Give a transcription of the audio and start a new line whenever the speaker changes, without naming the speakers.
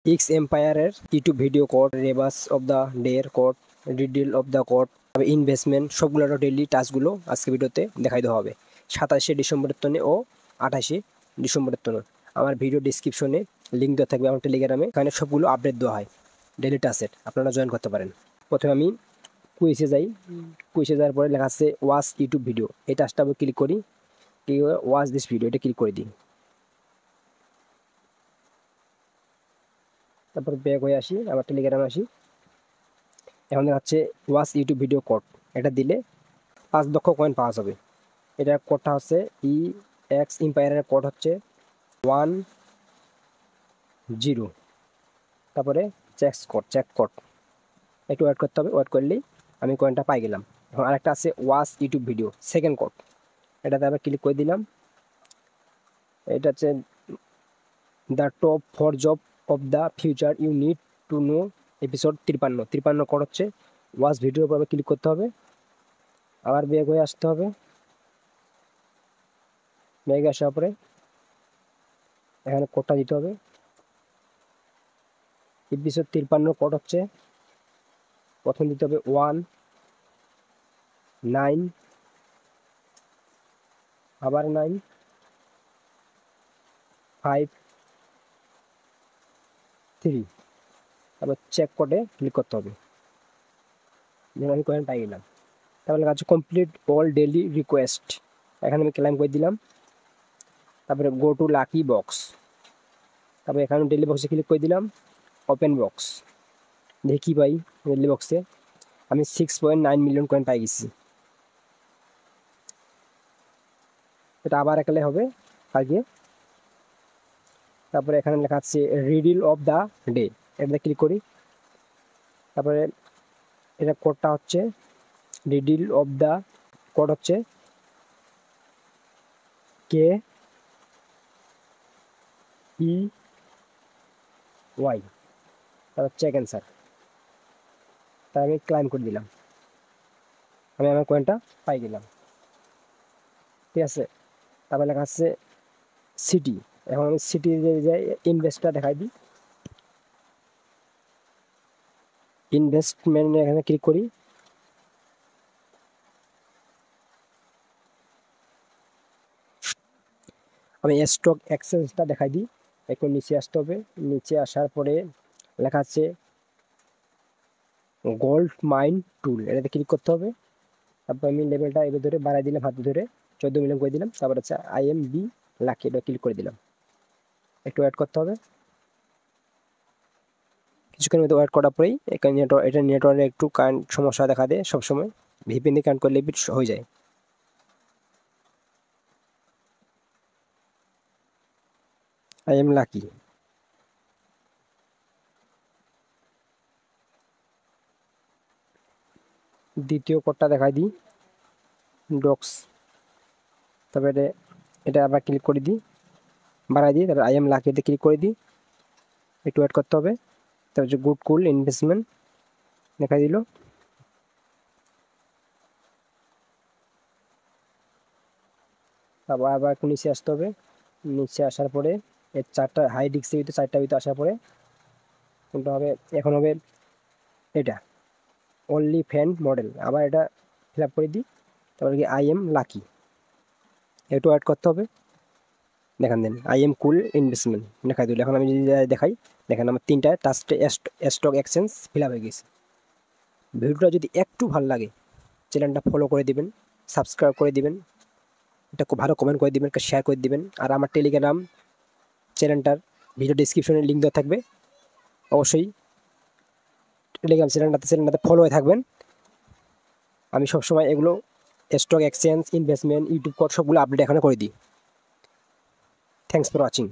X এম্পায়ারের YouTube video code, rebus of the ডের code, riddle of the code, investment সবগুলোর daily টাস্কগুলো আজকে ভিডিওতে দেখাই দেওয়া হবে 27শে ডিসেম্বরের তনে ও 28শে ডিসেম্বরের তনে। আমার ভিডিও ডিসক্রিপশনে লিঙ্ক দেওয়া থাকবে আমার টেলিগ্রামে, এখানে সবগুলো আপডেট দেওয়া হয় ডেইলি টাস্কের, আপনারা জয়েন করতে পারেন। প্রথমে আমি কুইজে যাই, কুইজে যাওয়ার পরে লেখা আছে ওয়াচ ইউটিউব ভিডিও, এই টাস্কটা আমি ক্লিক করি, ওয়াচ দিস ভিডিও এটা ক্লিক করে দিই। তারপর ব্যাক হয়ে আসি, আবার টেলিগ্রামে আসি। এখন দেখাচ্ছে ওয়াচ ইউটিউব ভিডিও কোড, এটা দিলে 5 লক্ষ কয়েন পাওয়া যাবে। এটার কোডটা হচ্ছে এক্স এম্পায়ারের কোড হচ্ছে 10, তারপরে চেক কোড একটু ওয়েট করতে হবে, ওয়েট করলেই আমি কয়েনটা পাই গেলাম। এখন আরেকটা আছে watch YouTube video second code, এটাতে আবার ক্লিক করে দিলাম। এটা হচ্ছে the top 4 job of the future you need to know, episode 53 code হচ্ছে ওয়াচ ভিডিওর উপর ক্লিক করতে হবে, আবার ব্যাক হয়ে আসতে হবে। ব্যাক আসার পরে এখানে কোডটা দিতে হবে। এপিসোড 53 কোড হচ্ছে প্রথম দিতে হবে 19, আবার 9, 5, 3, তারপর চেক কোডে ক্লিক করতে হবে। যেন আমি কয়েন পাই গেলাম। তারপরে কাছে কমপ্লিট অল ডেইলি রিকোয়েস্ট, এখানে আমি ক্লাইম করে দিলাম। তারপরে গো টু লাকি বক্স, তারপরে এখানে ডেইলি বক্সে ক্লিক করে দিলাম। ওপেন বক্স, দেখি কী পাই। ডেইলি বক্সে আমি 6.9 মিলিয়ন কয়েন পাই গেছি। এটা আবার একালে হবে আগে। তারপরে এখানে লেখা আছে রিডিল অফ দ্য ডে, এটাতে ক্লিক করি। তারপরে এটা কোডটা হচ্ছে রিডিল অফ দ্য কোড হচ্ছে KEY, তারপর চেক অ্যান্সার, তাই আমি ক্লাইম করে দিলাম, আমি আমার কয়েনটা পাই গেলাম। ঠিক আছে, তারপরে লেখা আছে সিটি, এখন আমি সিটি যে ইনভেস্টটা দেখাই দিই। ইনভেস্টমেন্ট এখানে ক্লিক করি। আমি স্টক এক্সচেঞ্জটা দেখাই দিই, একটু নিচে আসতে হবে। নিচে আসার পরে লেখা আছে গোল্ড মাইন টুল, এটাতে ক্লিক করতে হবে। তারপর আমি লেভেলটা এবার ধরে বাড়াই দিলাম, হাতে ধরে 14 মিলিয়ন করে দিলাম। তারপর হচ্ছে IMB লাকি, এটা ক্লিক করে দিলাম। একটু ওয়েট করতে হবে, কিছুক্ষণের মধ্যে ওয়েট করার পরেই এখানে এটা নেটওয়ার্কের একটু কারেন্ট সমস্যা দেখা দেয় সবসময়, ভিপিএন দিয়ে কানেক্ট করলে হয়ে যায়। আই এম লাকি, দ্বিতীয় কোডটা দেখাই দিই, ডক্স। তারপরে এটা আবার ক্লিক করে দিই, বাড়াই দিই। তারপরে IM লাকিতে ক্লিক করে দিই, একটু ওয়েট করতে হবে। তারপর হচ্ছে গুড কুল ইনভেস্টমেন্ট দেখাই দিল। তারপর আবার একটু নিচে আসতে হবে। নিচে আসার পরে এর 4টা হাই ডিস্কের ভিতরে 4টা ভিতরে আসার পরে কোনটা হবে, এখন হবে এটা অনলি ফ্যান মডেল, আবার এটা ফিল আপ করে দিই। তারপরে কি IM লাকি, একটু ওয়েট করতে হবে। দেখান দেন IM কুল ইনভেস্টমেন্ট দেখাই দিল। এখন আমি যদি দেখাই, দেখেন আমার 3টা টাস্টে স্টক এক্সচেঞ্জ ফিল আপ হয়ে গেছে। ভিডিওটা যদি একটু ভালো লাগে চ্যানেলটা ফলো করে দিবেন, সাবস্ক্রাইব করে দিবেন, এটা খুব ভালো কমেন্ট করে দিবেন, শেয়ার করে দিবেন। আর আমার টেলিগ্রাম চ্যানেলটার ভিডিও ডিসক্রিপশনে লিঙ্ক দেওয়া থাকবে, অবশ্যই টেলিগ্রাম চ্যানেলটাতে ফলো হয়ে থাকবেন। আমি সবসময় এগুলো stock exchange, investment, YouTube code সবগুলো আপডেট এখানে করে দিই। Thanks for watching.